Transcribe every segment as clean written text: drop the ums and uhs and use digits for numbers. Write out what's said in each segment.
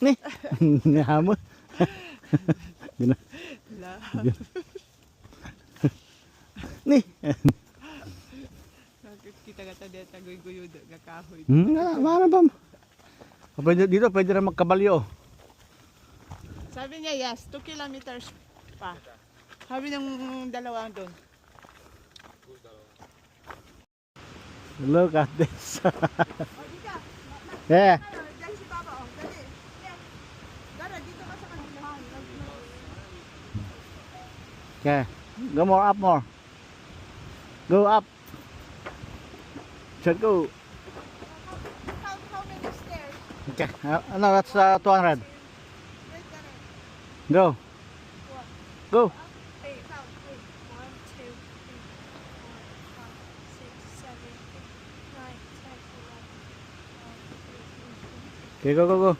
Nih. Nyahamot. Gina. Nih. Kita kata dia tagoy-goyo gakahoy. Mana bam? Pwede dito, pwede na magkabalyo. Sabi niya yes, 2 kilometers pa. Sabi ng dalawa doon. Look at this. Yeah. Dali si Papa, oh. Dali. Dara, dito ka sa kanila. Okay. Go more up more. Go up. Should go. How many stairs? Okay. No, that's 200. Go. Go. Wait, count. Wait. 1, 2, 3, 4, 5, 6, 7, 8, 9, 10, 11. Okay, go, go, go.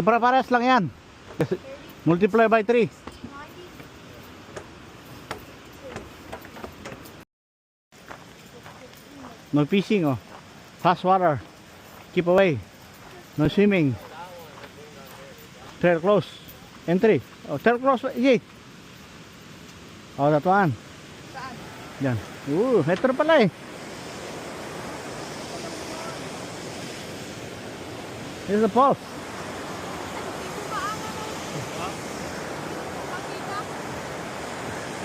Para-pares lang yan. Multiply by 3. No fishing, oh. Fast water. Keep away. No swimming. Trail close. Entry. Oh, trail close. Yay. Oh, that one. Saan? Yan. Metro pala eh. Here's the falls.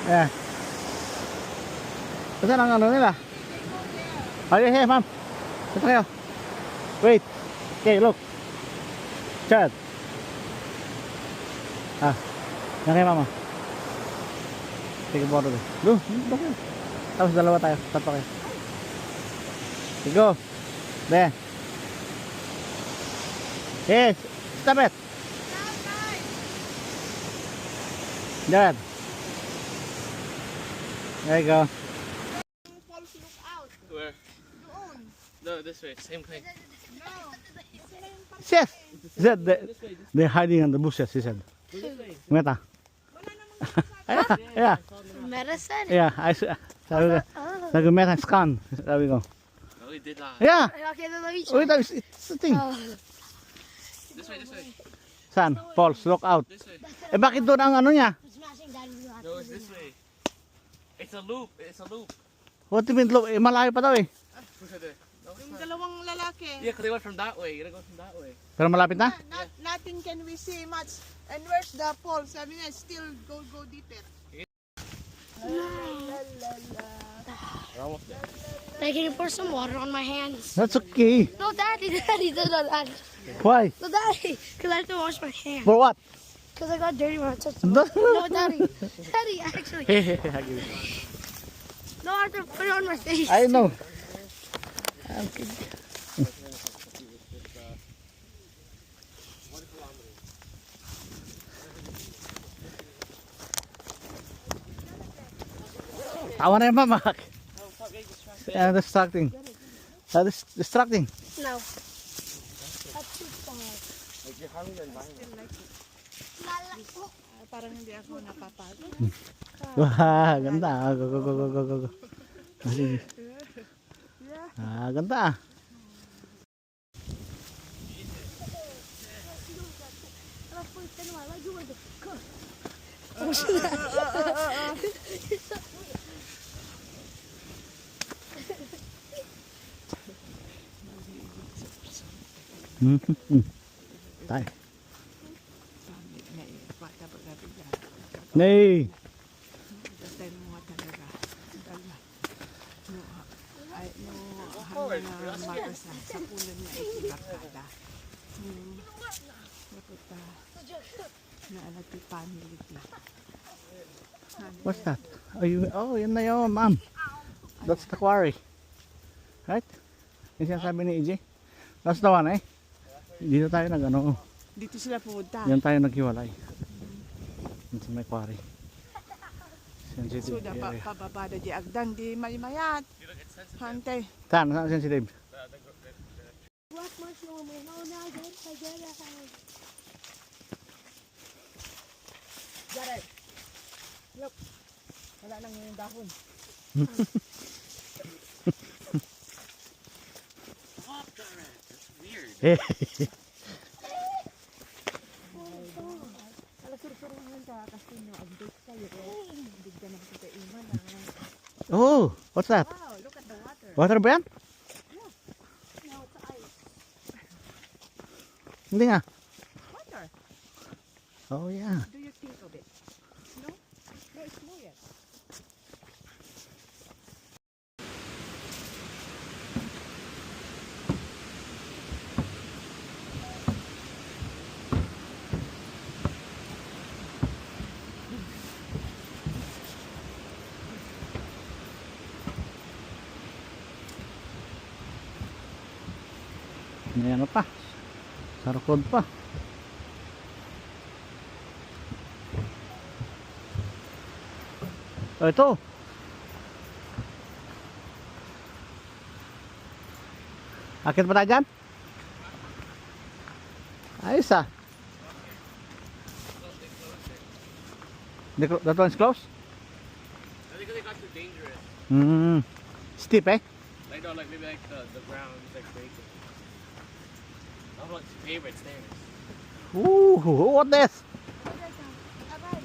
Yeah. Saan ang ano nila? Oh, yeah, ma'am. Ito kayo. Wait. Okay, look. Chad. Yan kayo, mama. Take a photo. Go. Tapos dalawa tayo. Tatlo kayo. Okay, go. There. Yes. Stop it. Dad. There you go. Falls look out. Where? Doon. No, this way. Same thing. No. Sila yung park. Yes. He said they're hiding in the bushes, he said. Go this way. Meta. Wala namang Yeah. Medicine? Yeah. Sabi ko. Sabi ko, Meta scan. Sabi ko. No, we did not. Yeah. Okay, then let me Wait, it's the thing. This way, this way. Saan? Falls, look out. This way. Eh, bakit doon ang ano niya? No, it's this way. It's a loop. It's a loop. What do you mean, look, eh, malayo pa daw eh. No, it's Yung not. dalawang lalaki. Yeah, because they went from that way. You gotta go from that way. Pero malapit na? Nothing can we see much. And where's the pole? Sabi niya, still go deeper. We're almost there. Hey, can you pour some water on my hands? That's okay. No, Daddy, Daddy, no, Daddy. Why? No, Daddy, because I have to wash my hands. For what? Because I got dirty when I touched them. No. No, Daddy. Daddy, actually. I No, I have to put it on my face. know. Tawa na yung mamak. Yeah, distracting. Distracting. No. That's too far. Parang hindi ako napapagod. Wah, ganda. Go, go, go, go, go, go. Sige. Ganda. Tay. Nay. Tatay mo talaga. Magasa sa pulo niya ikibarkada. Napunta na alati family. What's that? Oh, yun na yun, ma'am. That's the quarry. Right? Yung sinasabi ni EJ. That's the one, eh? Dito tayo nag-ano. Dito sila pumunta. Yan tayo naghiwalay. Dito sa may quarry. Sensitive Sudah area. pababa da di agdan di mayat. Hante. Saan? Saan sensitive? What much longer? No, now I get it. Jared. Look. Wala nang yung dahon. Pop Jared. That's weird. Eh, Ala surusuruhan ka kasi no agdot kayo. Hindi ka na kita iman na. oh, what's that? Wow, look at the water. Water ba yan? No, it's ice. Hindi nga. Water. Oh, yeah. Do you think of it? No? No, it's no yet. May ano pa. Sarkod pa. Oh, ito. Akit pa tayo dyan? Ayos ah. That one's close? I think they got too dangerous. Hmm. Steep eh? Like no, like maybe like the ground is like breaking. I'm like favorite stairs. Ooh, what this? Aray.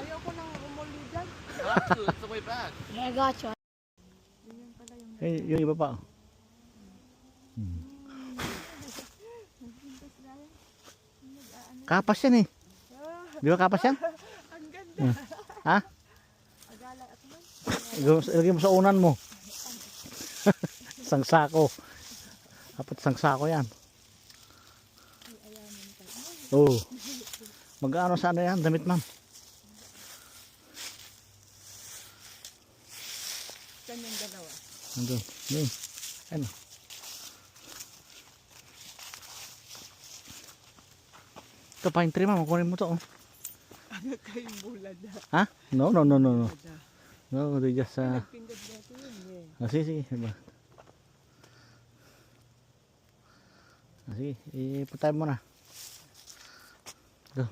Ayaw ko nang umuli dyan. Not to, it's the way back. Yeah, I got you. Ganyan pala yung Eh, yung iba pa. Kapas yan eh. Di ba kapas yan? ang ganda. Ha? Agala at man. Ilagay mo sa unan mo. Isang sako. Apat isang sako yan. Oo. Mag-ano sa ano yan? Damit ma'am. Saan yung dalawa? Nandun. Yun. Ano? Ito pine tree ma'am. Kunin mo to. Oh. Ano kayong bulad na? Ha? No. No, they just... Pindot dito yun eh. sige. Diba? Sige. Ipatay mo na. Go.